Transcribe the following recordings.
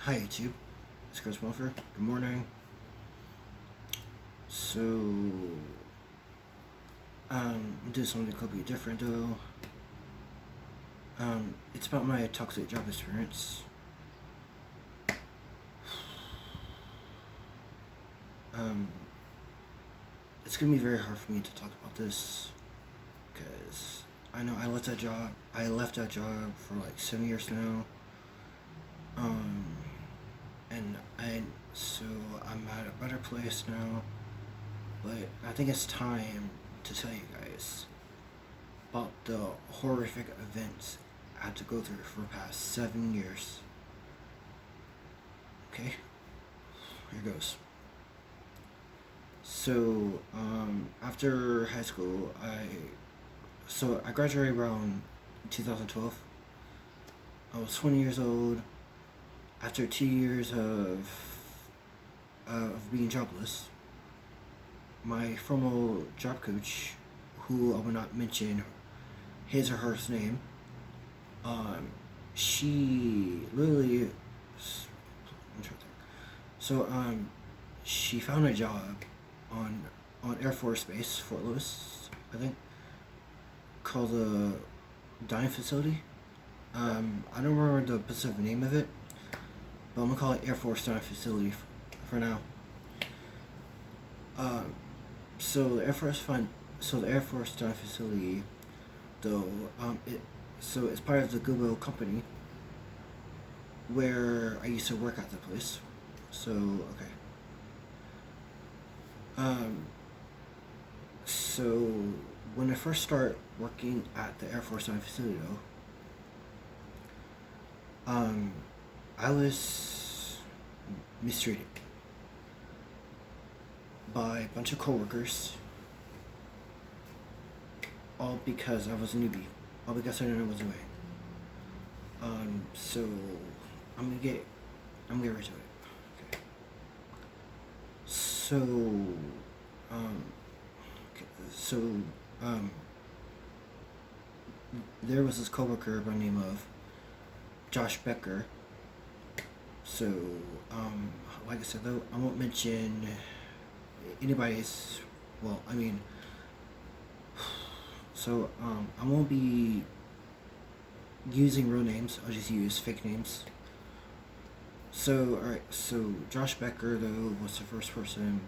Hi YouTube, it's Chris Wilfer. Good morning. So, I'm doing something completely different though. It's about my toxic job experience. Um, it's gonna be very hard for me to talk about this because I know I left that job. I left that job for like 7 years now. Um, and so I'm at a better place now. But I think it's time to tell you guys about the horrific events I had to go through for the past 7 years. Okay, here goes. So, after high school, I graduated around 2012. I was 20 years old. After 2 years of being jobless, my former job coach, who I will not mention his or her name, um, she literally, I'm trying to think. So she found a job on Air Force Base, Fort Lewis, I think, called the dining facility. I don't remember the specific name of it, but I'm gonna call it Air Force Dining Facility for now. Um, so the Air Force Dining Facility, though, it's part of the Goodwill Company, where I used to work at the place. So okay. Um, so when I first started working at the Air Force Dining Facility, though, I was mistreated by a bunch of coworkers, all because I was a newbie, all because I didn't know what I was doing. So I'm gonna get right to it. Okay. So, um, okay, so, um, there was this coworker by the name of Josh Becker. So, like I said, though, I won't mention anybody's. Well, I mean, so I won't be using real names. I'll just use fake names. So, alright, so Josh Becker, though, was the first person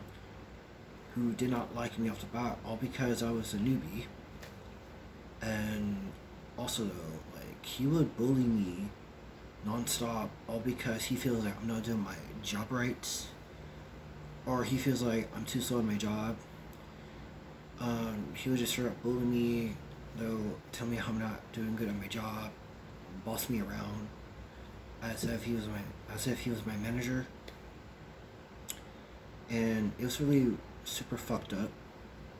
who did not like me off the bat, all because I was a newbie. And also, though, like, he would bully me nonstop, all because he feels like I'm not doing my job right, or he feels like I'm too slow at my job. He would just straight up bully me, though, tell me I'm not doing good at my job, boss me around, as if he was my manager, and it was really super fucked up.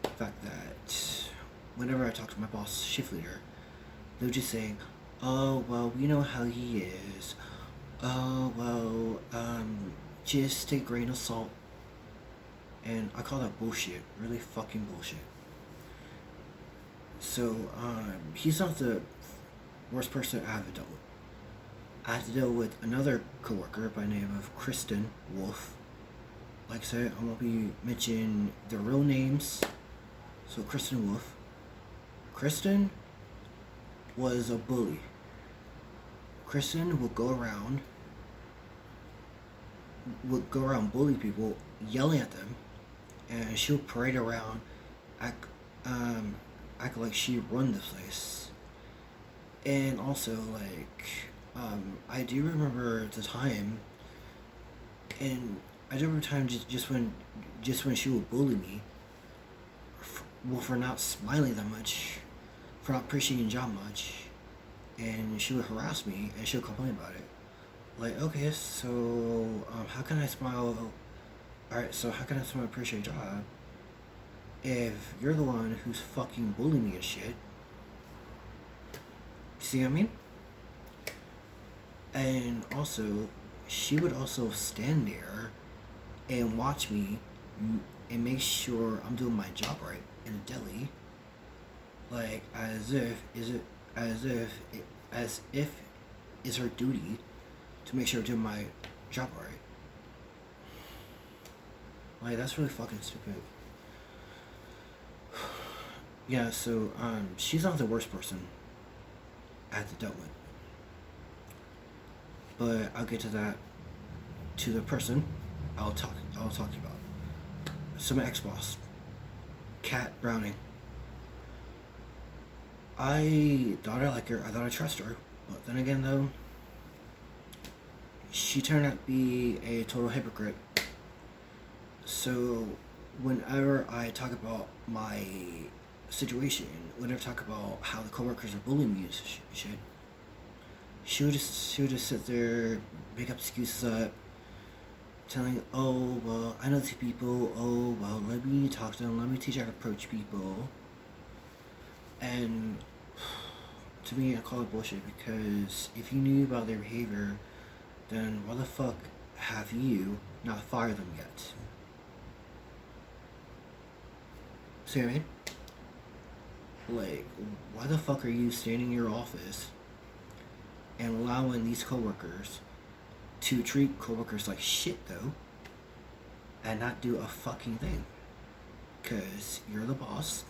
The fact that whenever I talk to my boss, shift leader, they would just say, "Oh well, we know how he is. Oh well, just take a grain of salt." And I call that bullshit. Really fucking bullshit. So he's not the worst person I have dealt with. I had to deal with another coworker by the name of Kristen Wolf. Like I said, I won't be mentioning their real names. So Kristen Wolf. Kristen was a bully. Kristen would go around bully people, yelling at them, and she would parade around, act, act like she run the place. And also, like, I do remember the time, and I do remember time just when she would bully me, for not smiling that much, for not appreciating the job much, and she would harass me and she would complain about it. Like, okay, so how can I smile? Alright, so how can I smile and appreciate your job if you're the one who's fucking bullying me and shit? See what I mean? And also, she would also stand there and watch me and make sure I'm doing my job right in the deli, like as if it's her duty to make sure I'm doing job right. Like, that's really fucking stupid. Yeah, so, she's not the worst person I had to deal with. But I'll get to that, to the person I'll talk to you about. So my ex-boss, Kat Browning. I thought I liked her, I thought I trusted her. But then again, though, she turned out to be a total hypocrite. So, whenever I talk about my situation, whenever I talk about how the coworkers are bullying me and shit, she would just sit there, make up excuses up, telling, oh, well, I know these people, oh, well, let me talk to them, let me teach you how to approach people. And to me, I call it bullshit, because if you knew about their behavior, then why the fuck have you not fired them yet? See what I mean? Like, why the fuck are you standing in your office and allowing these coworkers to treat coworkers like shit, though, and not do a fucking thing? Because you're the boss,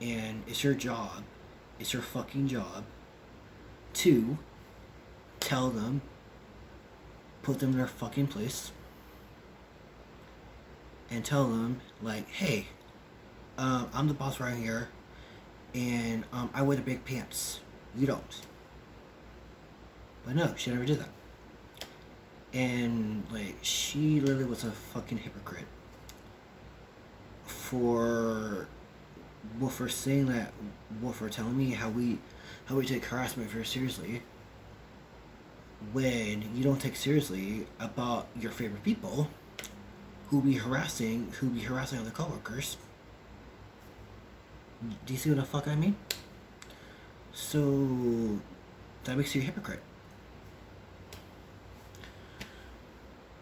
and it's your job, it's your fucking job to tell them, put them in their fucking place, and tell them, like, hey, I'm the boss right here, and I wear the big pants. You don't. But no, she never did that. And, like, she literally was a fucking hypocrite for saying that, for telling me how we take harassment very seriously, when you don't take seriously about your favorite people who be harassing other coworkers. Do you see what the fuck I mean? So that makes you a hypocrite.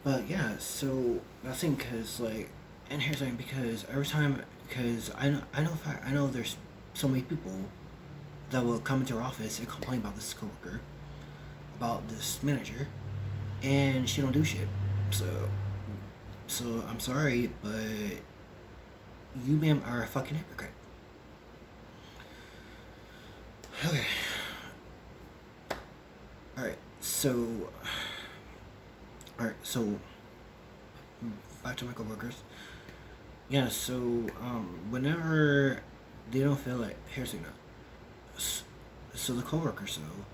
But yeah, so that's the thing, cause like, and here's the thing, because every time, because I know there's so many people that will come into our office and complain about this coworker, about this manager, and she don't do shit. So I'm sorry, but you, ma'am, are a fucking hypocrite. Okay. Alright, so back to my coworkers. Yeah, so whenever they don't feel like, here's the thing now. So the coworkers, though,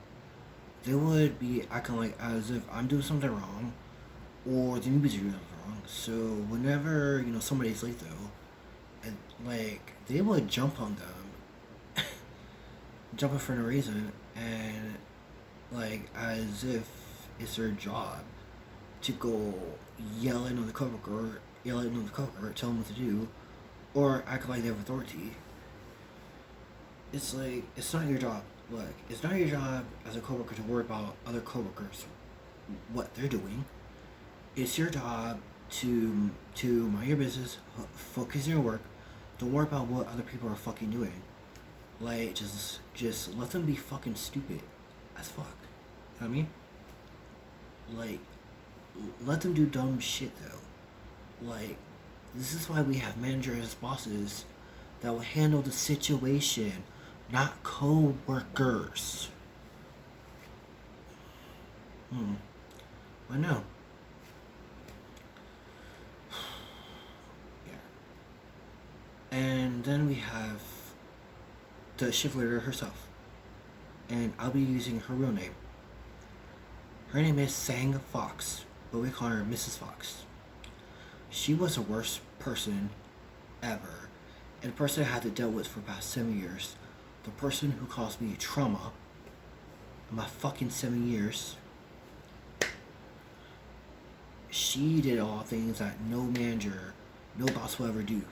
they would be acting like as if I'm doing something wrong, or the newbies are doing something wrong. So whenever, somebody's late, though, and like, they would jump on them, jump for no reason, and like, as if it's their job to go yell at the coworker, tell them what to do, or act like they have authority. It's like, it's not your job. Like, it's not your job as a coworker to worry about other coworkers, what they're doing. It's your job to mind your business, focus on your work. Don't worry about what other people are fucking doing. Like, just let them be fucking stupid as fuck. You know what I mean? Like, let them do dumb shit, though. Like, this is why we have managers as bosses that will handle the situation, not co-workers. I know. Yeah. And then we have the shift leader herself. And I'll be using her real name. Her name is Sang Fox, but we call her Mrs. Fox. She was the worst person ever, and the person I had to deal with for about 7 years. The person who caused me trauma in my fucking 7 years. She did all things that no manager, no boss will ever do.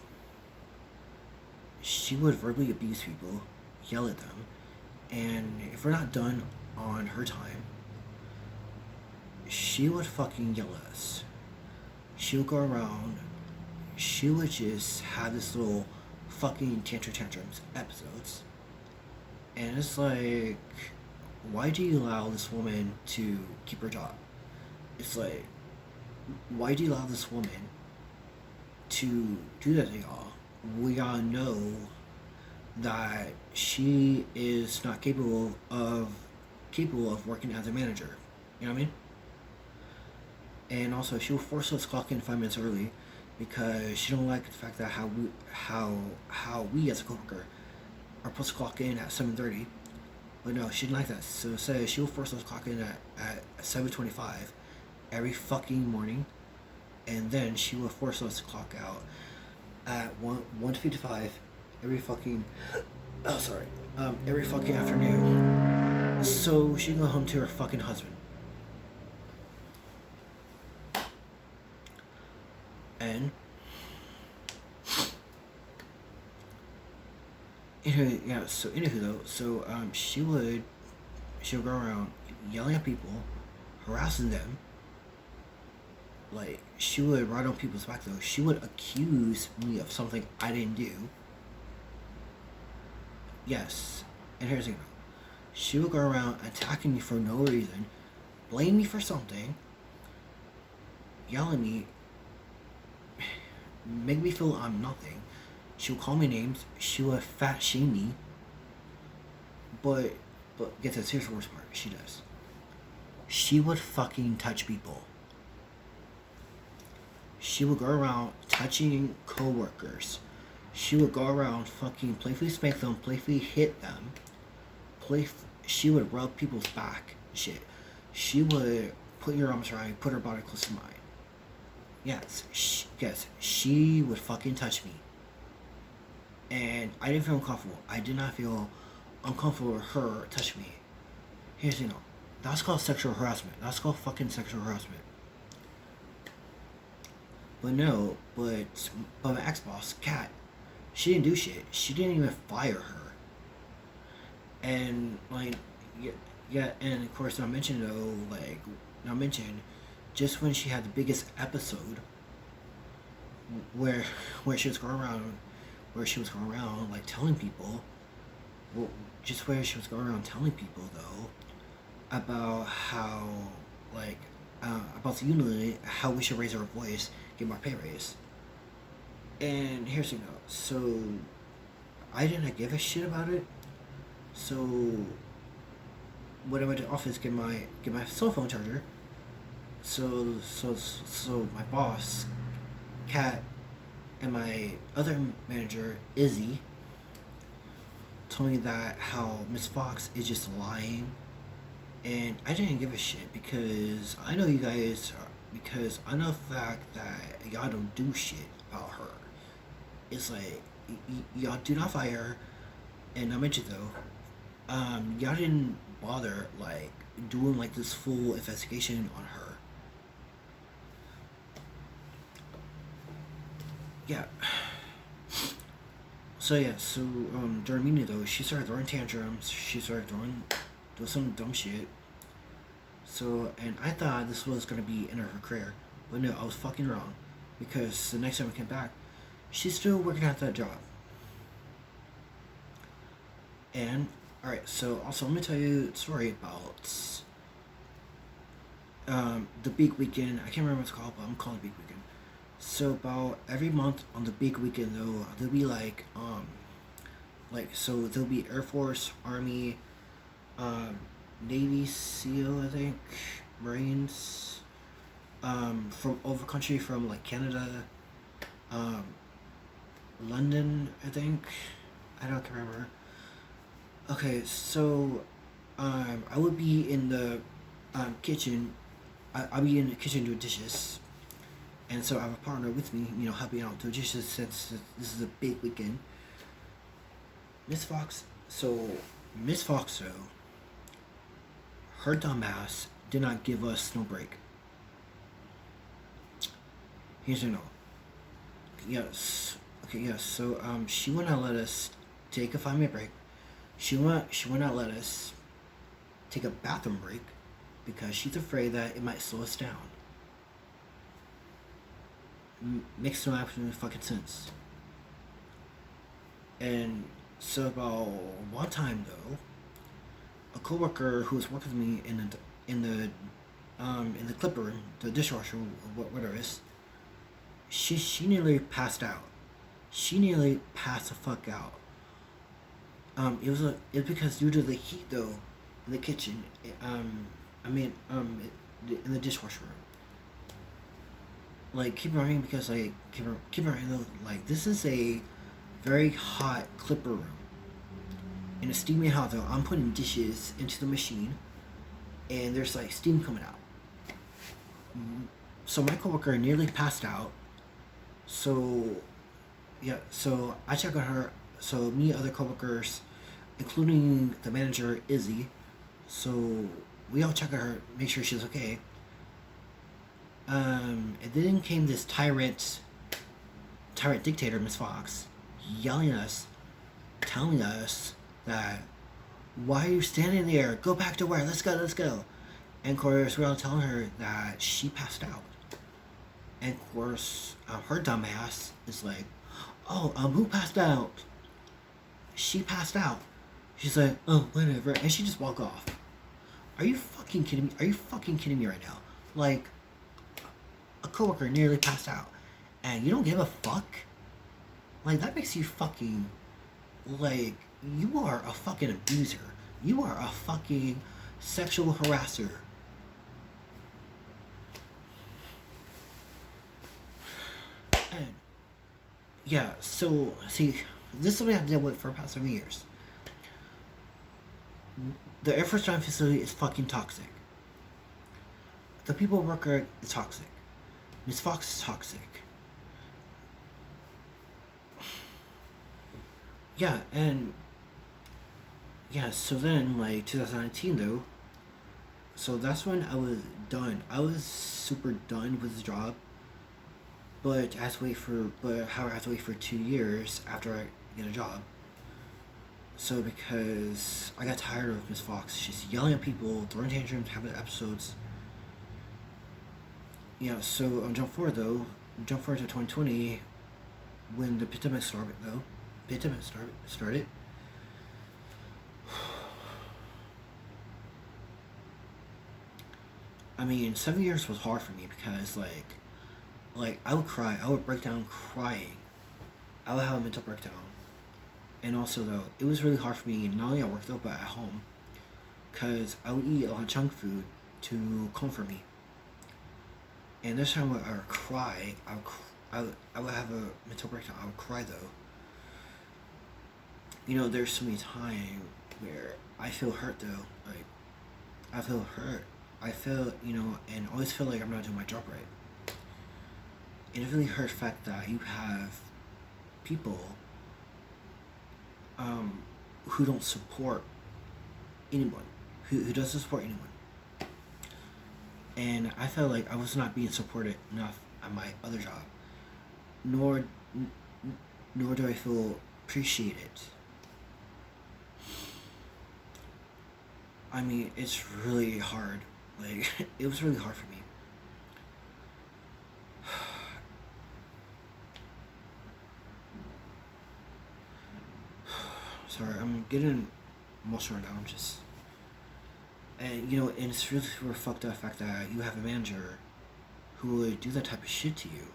She would verbally abuse people, yell at them, and if we're not done on her time, she would fucking yell at us. She would go around, she would just have this little fucking tantrums episodes. And it's like, why do you allow this woman to keep her job? It's like, why do you allow this woman to do that to y'all? We all know that she is not capable of working as a manager. You know what I mean? And also, she will force us to clock in 5 minutes early because she don't like the fact that how we as a coworker are supposed to clock in at 7:30. But no, she didn't like that. So instead, she will force us to clock in at 7:25 every fucking morning, and then she will force us to clock out at 1:55 every fucking every fucking afternoon. So she can go home to her fucking husband. And anywho though, she would go around yelling at people, harassing them. Like, she would ride on people's back though. She would accuse me of something I didn't do. Yes. And here's the thing. She would go around attacking me for no reason, blame me for something, yell at me, make me feel I'm nothing. She would call me names. She would fat shame me. But get this, here's the worst part. She does. She would fucking touch people. She would go around touching coworkers. She would go around fucking playfully spank them, playfully hit them. She would rub people's back. Shit. She would put your arms around me, put her body close to mine. Yes, she would fucking touch me. And I didn't feel uncomfortable. I did not feel uncomfortable with her touching me. Here's the thing, that's called sexual harassment. That's called fucking sexual harassment. But no, but my ex-boss, Kat, she didn't do shit. She didn't even fire her. And like, yeah, and of course not mentioned though, just when she had the biggest episode, where she was going around like telling people, well, just where she was going around telling people though about how about the unity, how we should raise our voice, get my pay raise. And here's the thing though, so I didn't give a shit about it. So when I went to the office get my cell phone charger, so my boss, Kat, and my other manager, Izzy, told me that how Miss Fox is just lying. And I didn't give a shit because I know you guys, because I know the fact that y'all don't do shit about her. It's like, y'all do not fire her. And I mentioned though, y'all didn't bother like doing like this full investigation on her. Yeah. So during meeting though, she started throwing tantrums. She started doing some dumb shit. So, and I thought this was gonna be end of her career, but no, I was fucking wrong, because the next time I came back, she's still working at that job. And alright, so also let me tell you a story about the big weekend. I can't remember what it's called, but I'm calling it big weekend. So about every month on the big weekend though, there'll be so there'll be Air Force, Army, Navy SEAL, I think, Marines, from over country, from like Canada, London, I think. I don't remember. Okay, so I would be in the kitchen. I'll be in the kitchen doing dishes. And so I have a partner with me, helping out do dishes since this is a big weekend. Miss Fox, though, her dumbass did not give us no break. Here's a no. Yes. Okay, yes. So she would not let us take a 5-minute break. She would not let us take a bathroom break because she's afraid that it might slow us down. Makes no absolute fucking sense. And so about one time though, a coworker who was working with me in the in the clipper room, the dishwasher, whatever it is. She nearly passed out. She nearly passed the fuck out. It was because due to the heat though, in the kitchen. I mean, in the dishwasher room. Like keep running because like keep running though. Like this is a very hot clipper room. In a steamy hot though, I'm putting dishes into the machine, and there's like steam coming out. So my coworker nearly passed out. So yeah, so I check on her. So me and other coworkers, including the manager Izzy, so we all check on her, make sure she's okay. And then came this tyrant dictator, Miss Fox, yelling at us, telling us that why are you standing there? Go back to work. Let's go. Let's go. And of course, we're all telling her that she passed out. And of course, her dumbass is like, "Oh, who passed out? She passed out." She's like, "Oh, whatever," and she just walk off. Are you fucking kidding me? Are you fucking kidding me right now? Like, a coworker nearly passed out, and you don't give a fuck? Like, that makes you fucking, like, you are a fucking abuser. You are a fucking sexual harasser. And, yeah, so, see, this is what I've dealt with for the past 7 years. The Air Force Joint facility is fucking toxic. The people who work there is toxic. Miss Fox is toxic. Yeah, and yeah, so then like 2019 though, so that's when I was done. I was super done with the job, but I have to wait for 2 years after I get a job. So because I got tired of Miss Fox, she's yelling at people, throwing tantrums, having episodes. Yeah, so jump forward to 2020, when the pandemic started though. Started. I mean, 7 years was hard for me because like I would cry, I would break down crying, I would have a mental breakdown, and also though it was really hard for me not only at work though but at home, because I would eat a lot of junk food to comfort me. And this time I would cry, I would have a mental breakdown. I would cry though. You know, there's so many times where I feel hurt though. Like I feel hurt. I feel, and always feel like I'm not doing my job right. And it really hurts the fact that you have people who don't support anyone, who doesn't support anyone. And I felt like I was not being supported enough at my other job, nor nor do I feel appreciated. I mean, it's really hard. Like, it was really hard for me. Sorry, I'm getting emotional right now. And it's really super fucked up the fact that you have a manager who would do that type of shit to you,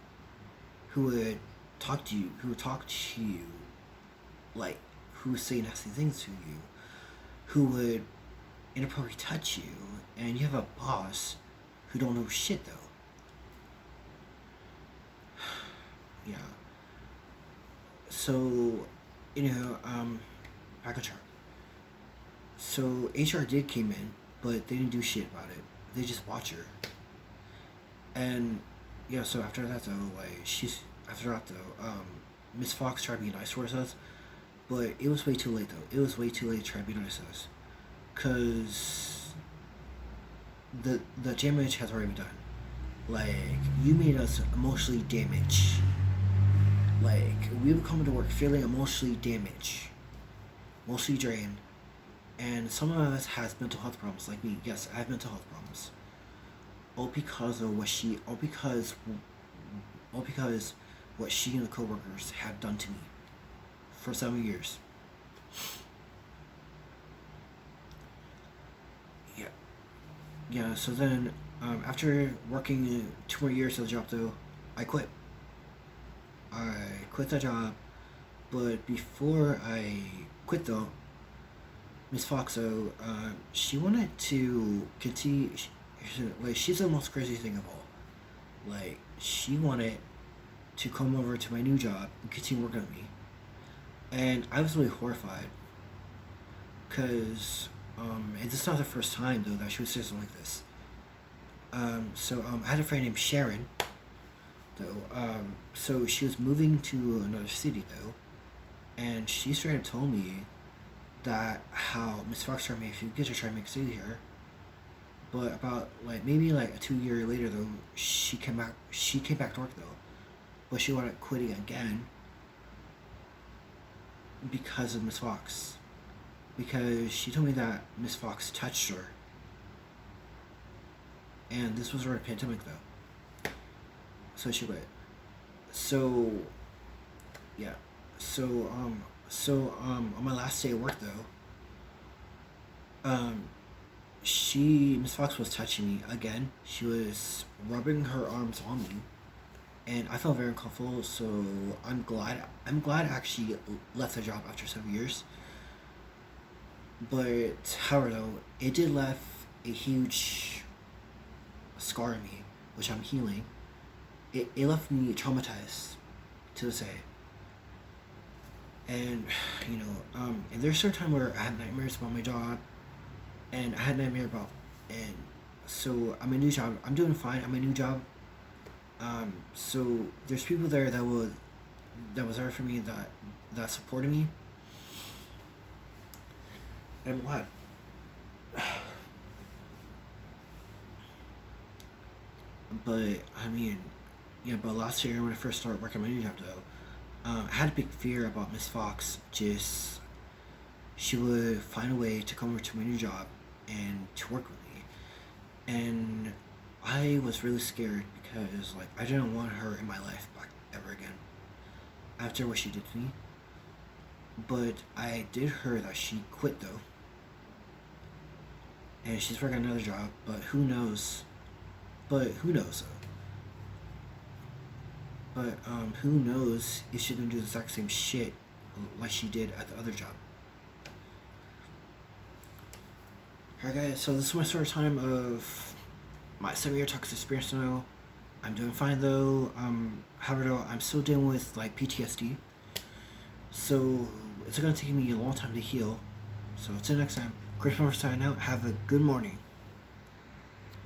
who would talk to you, like, who would say nasty things to you, who would inappropriately touch you, and you have a boss who don't know shit though. Yeah. So, back on track. So HR did came in, but they didn't do shit about it. They just watch her. And yeah, so after that though, Miss Fox tried to be nice towards us, but it was way too late though. It was way too late to try to be nice to us, cause the damage has already been done. Like, you made us emotionally damaged. Like, we were coming to work feeling emotionally damaged, emotionally drained, and some of us has mental health problems. Like me, yes, I have mental health problems. All because of all because what she and the coworkers have done to me for 7 years. Yeah, yeah. So then After working 2 more years at the job, though, I quit. I quit the job, but before I quit, though, Miss Fox, though, she wanted to continue. Like, she's the most crazy thing of all. Like, she wanted to come over to my new job and continue working with me, and I was really horrified because it's not the first time though that she would say something like this. I had a friend named Sharon, though. So she was moving to another city though, and she straight up told me that how Miss Fox tried to make a few kids are trying to make a stay here, but about like maybe like a 2 year later though, she came back. She came back to work though, but she wanted quitting again because of Miss Fox. Because she told me that Miss Fox touched her, and this was during a pandemic though, so she quit. So yeah, on my last day at work though, um, she Miss Fox was touching me again. She was rubbing her arms on me, and I felt very uncomfortable. So I'm glad I actually left the job after 7 years. But however though, it did left a huge scar in me, which I'm healing. It left me traumatized to this day. And and there's a certain time where I had nightmares about my job, and I had nightmare about, and so I'm a new job. I'm doing fine. I'm a new job. So there's people there that was there for me, that supported me, and I'm glad. But I mean, yeah. But last year when I first started working my new job though, I had a big fear about Miss Fox. Just she would find a way to come over to my new job and to work with me, and I was really scared because like I didn't want her in my life back ever again after what she did to me. But I did hear that she quit though, and she's working another job. But who knows? Who knows if she didn't do the exact same shit like she did at the other job. Alright guys, so this is my story time of my 7 year toxic experience now. I'm doing fine though. However though, I'm still dealing with like PTSD. So it's gonna take me a long time to heal. So until next time, Chris Morris signing out. Have a good morning.